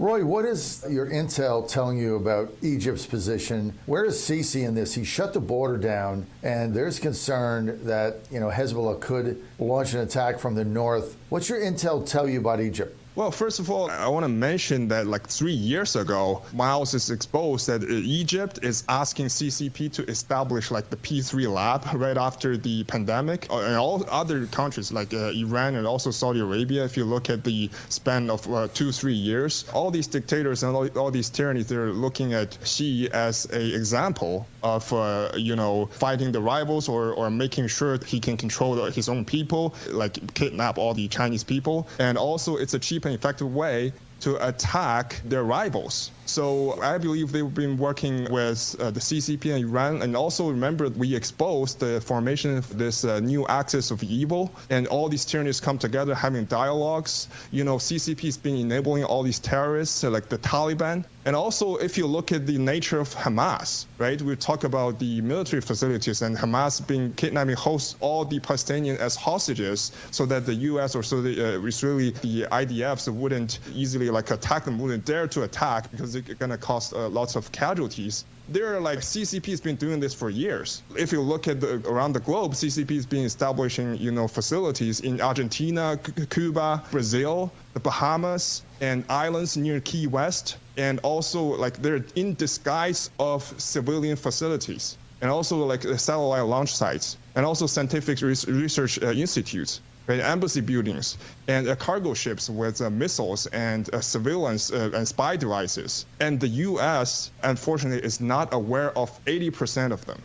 Roy, what is your intel telling you about Egypt's position? Where is Sisi in this? He shut the border down, and there's concern that Hezbollah could launch an attack from the north. What's your intel tell you about Egypt? Well, first of all, I want to mention that like 3 years ago, Miles is exposed that Egypt is asking CCP to establish like the P3 lab right after the pandemic. And all other countries like Iran and also Saudi Arabia, if you look at the span of 2-3 years, all these dictators and all these tyrannies, they're looking at Xi as an example of, fighting the rivals or making sure he can control his own people, like kidnap all the Chinese people. And also it's a cheap and effective way to attack their rivals. So I believe they've been working with the CCP and Iran. And also remember, we exposed the formation of this new axis of evil, and all these tyrannies come together having dialogues. CCP has been enabling all these terrorists like the Taliban. And also, if you look at the nature of Hamas, right, we talk about the military facilities and Hamas being kidnapping hosts all the Palestinians as hostages so that the U.S. or so the Israeli, the IDFs wouldn't easily attack them, wouldn't dare to attack because it's going to cause lots of casualties. CCP has been doing this for years. If you look at around the globe, CCP has been establishing, facilities in Argentina, Cuba, Brazil, the Bahamas, and islands near Key West. And also, they're in disguise of civilian facilities. And also, satellite launch sites. And also scientific research institutes. Right, embassy buildings and cargo ships with missiles and surveillance and spy devices. And the U.S., unfortunately, is not aware of 80% of them.